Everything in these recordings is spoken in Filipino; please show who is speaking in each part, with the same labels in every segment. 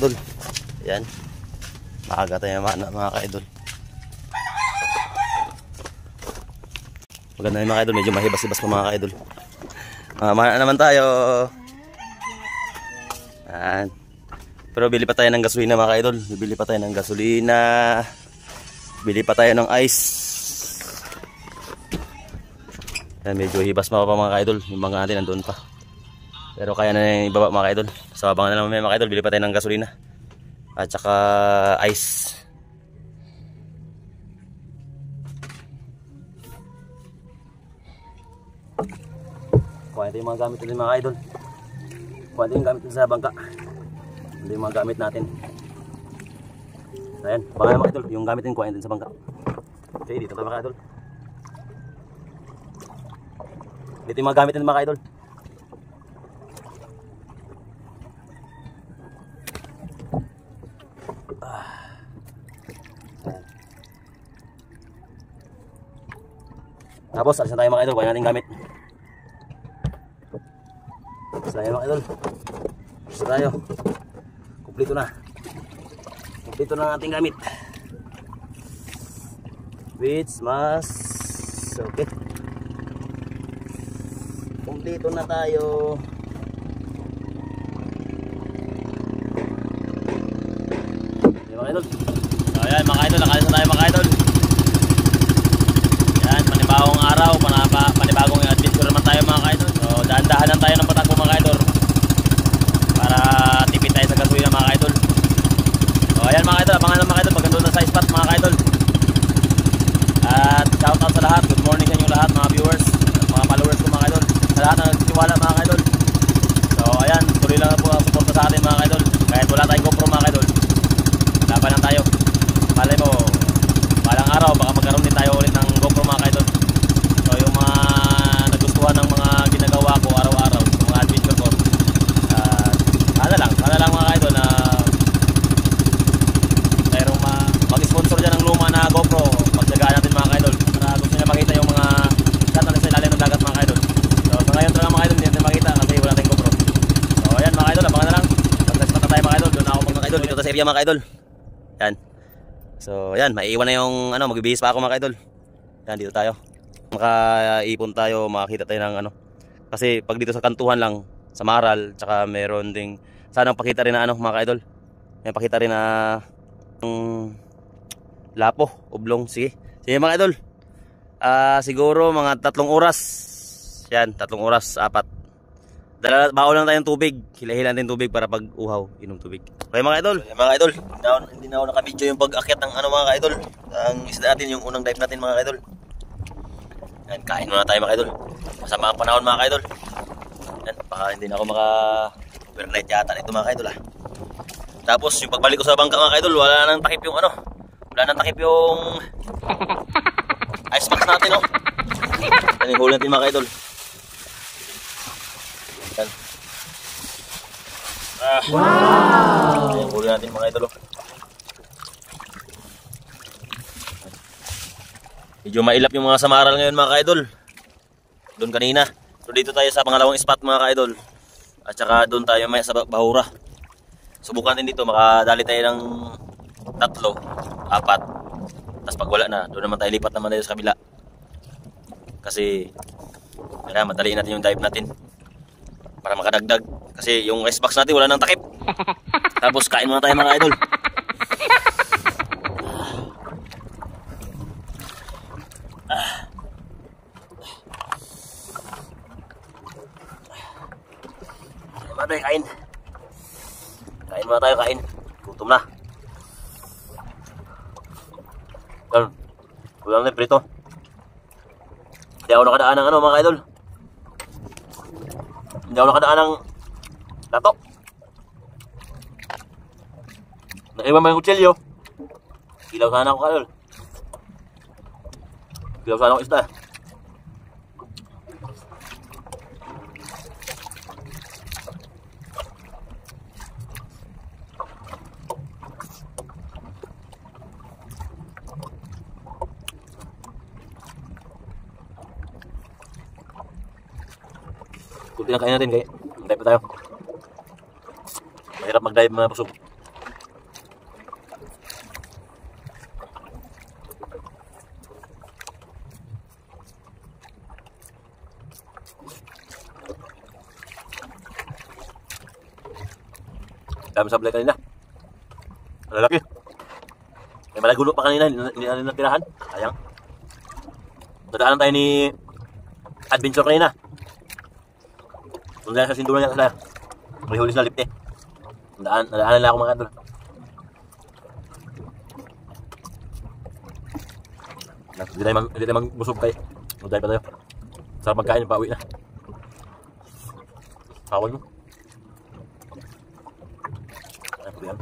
Speaker 1: ka-idol. Yan. Maaga tayo mga ka-idol. Maganda yung mga ka-idol. Medyo mahibas-hibas pa mga ka-idol. Mahal naman tayo. Yan. Pero bili pa tayo ng gasolina mga ka-idol. Bili pa tayo ng gasolina. Bili pa tayo ng ice. Yan, medyo hibas pa mga ka-idol. Yung mga natin nandun pa. Pero kaya na yung ibaba mga ka-idol. So abangan na lang mga ka-idol. Bili pa tayo ng gasolina. At saka ice. Kuha natin yung mga gamit natin mga ka-idol. Kuha natin yung gamit natin sa bangka. Hindi yung mga gamit natin. Ayan, baka mga idol, yung gamit natin kuha natin sa bangka. Okay, dito tayo mga idol. Dito yung mga gamit natin mga idol. Tapos, alis na tayo mga idol, kuha natin gamit. Alis na tayo mga idol. Alis na tayo. Kumpleto na. Kumpleto na ang ating gamit. Which mask. Okay. Kumpleto na tayo. Ayan mga idol. So ayan mga idol, nakalis na tayo mga idol. Ayan, panibagong araw, panibagong adventure naman tayo mga idol. So dahan-dahan lang tayo ng patakbo mga idol. Para tipid tayo sa gasolina mga idol. So ayan mga idol, abangan lang mga idol pag nandun na sa spot mga idol. At shoutout sa lahat, good morning sa inyo lahat mga viewers at mga followers ko mga idol. Sa lahat na nagtitiwala mga idol. So ayan, tuloy lang po ang suporta sa atin mga idol. Kahit wala tayong GoPro mga idol, laban lang tayo. Malay mo, balang araw baka magkaroon din tayo ulit ng GoPro mga idol. So yung mga nagustuhan ng mga ginagawa ko araw-araw, mga adventure ko, sana lang mga idol na mayroong mag-sponsor dyan ng luma na GoPro. Pagsagaan natin mga idol para gusto nila makita yung mga shot natin sa ilalim ng dagat mga idol. So sa ngayon talaga mga idol hindi natin makita kasi wala tayong GoPro. So ayan mga idol, abangan na lang. Pag-spot na tayo mga idol, doon ako mga idol dito sa area mga idol. Yan. So ayan, maiiwan na yung magbibihis pa ako mga idol. Yan, dito tayo. Makaipon tayo, makakita tayo ng kasi pag dito sa kantuhan lang sa Maral, tsaka meron ding sana pakita rin na mga idol. May pakita rin na Lapo, Oblong, sige mga idol. Siguro mga 3 oras. Yan, 3 oras, 4. Baon lang tayong tubig. Hila-hila natin tubig para pag uhaw, inom tubig. Okay mga idol, hindi na ako naka-video yung pag-akyat ng mga idol. Ang isda natin, yung unang dive natin mga idol. Yan, kain muna tayo mga idol. Masama ang panahon mga idol. Yan, baka hindi na ako maka-overnight yata nito mga idol Tapos yung pagbalik ko sa bangka mga idol, wala nang takip yung wala nang takip yung ice box natin Yan yung huli natin mga idol. Yan. Wow! Yan yung huli natin mga idol Medyo mailap yung mga samaral ngayon mga idol. Doon kanina. So dito tayo sa pangalawang spot mga idol. At saka doon tayo may sa Bahura. Subukan din dito, makadali tayo ng 3, 4. Tapos pag wala na, doon naman tayo lipat naman tayo sa kabila. Kasi kaya madali natin yung dive natin para makadagdag. Kasi yung ice box natin wala nang takip. Tapos kain muna tayo mga idol. Kain. Kain muna tayo, kain. Gutom na. Yan. Kulang na prito. Hindi ako nakadaan ng mga idol. Hindi ako nakadaan ng lato. Naiwan mo yung kutsilyo. Ilaw sana ako idol. Ilaw sana ako isda. Kunti na kain natin kaya dive pa tayo. Mahirap mag-dive mga pusog.
Speaker 2: Dami sablay kanina. Lalaki. May malagulo pa kanina, hindi na natirahan. Sayang. Nadaanan tayo ni Adventure kanina. Doon sa sindulan niya sila. May huli sila lipte. Nadaanan lang ako mga kadol. Hindi tayo magbusog kayo. Magdaya pa tayo. Sarap magkain, pauwi na. Kawal mo. Ay, puli yan.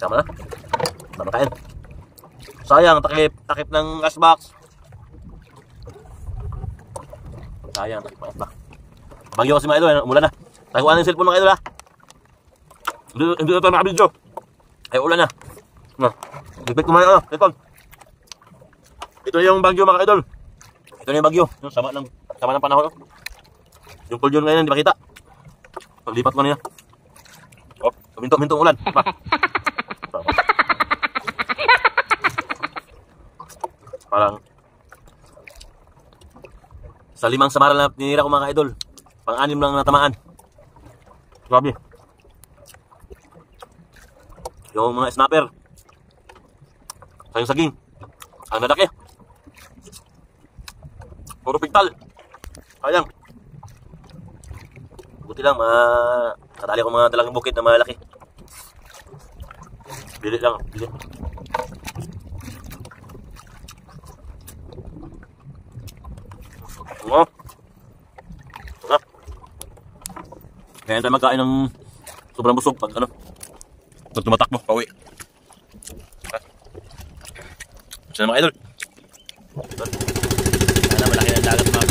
Speaker 2: Sama na. Sama kain. Sayang, takip ng gasbox. Sayang, takip ng gasbox. Bagyo kasi mga idol, umulan na. Taguan ng cellphone mga idol ha. Hindi na tayo makabidyo. Ay, ulan na. Bigbig kumain ano, cellphone. Ito yung bagyo mga idol. Ito na yung bagyo. Sama ng panahon. Yung cold yun ngayon, hindi makita. Paglipat ko na yan. Oh, minto-minto ulan. Parang sa 5 samaral na tinira ko mga idol, pang-6 lang natamaan. Grabe. Yung mga snapper, sayang-saging, ang lalaki. Puro pigtal. Sayang. Buti lang, katali ko mga dalang bukid na malaki. Bili lang, bili. Oh. Kaya tayo magkain ng sobrang busog pag ano. Pag tumatakbo, pauwi. Saan mga idol? Sana malaki ng dagat mga.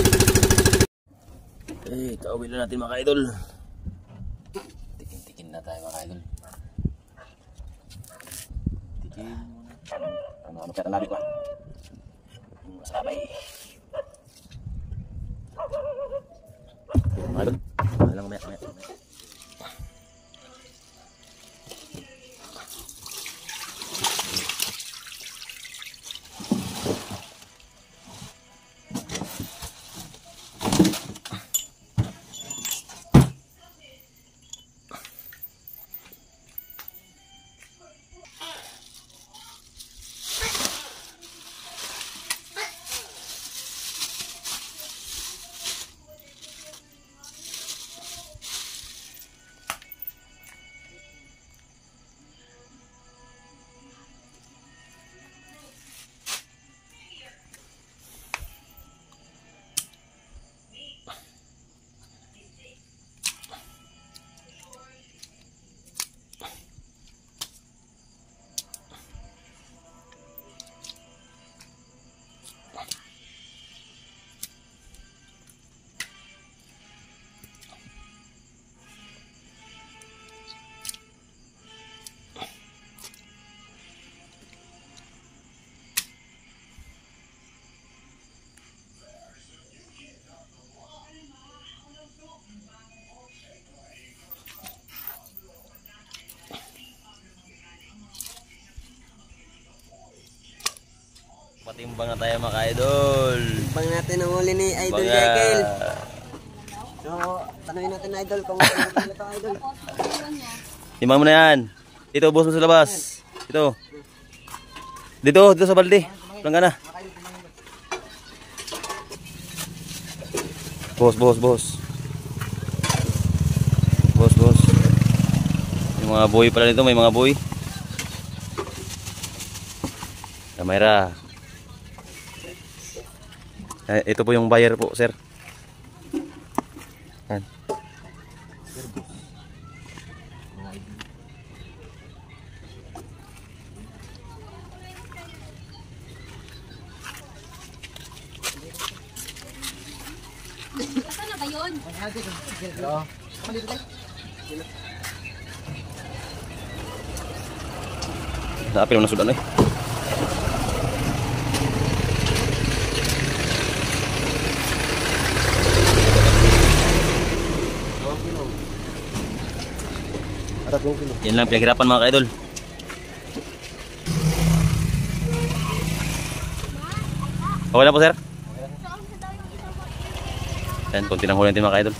Speaker 2: Eh, kauwi na natin mga idol. Tikin-tikin na tayo mga idol. Tikin muna. Ano kaya talabi ko? Masabay. Mga idol, alang maya. Patimbang na tayo mga idol.
Speaker 3: Timbang natin ang huli ni Idol Jekyll. So, tanongin natin na idol kung ano ito idol.
Speaker 1: Timbang mo na yan. Dito, ubos mo sa labas. Dito. Dito sa balde. Langga na. Boss. Yung mga boy pala nito, may mga boy. Kamera. Ito po yung buyer po, sir. Yan.
Speaker 4: Saan na ba yun?
Speaker 1: Napil mo na sudan eh. Yan lang pinaghirapan mga ka-idol. Okay na po sir? Yan, konti lang huli natin mga idol.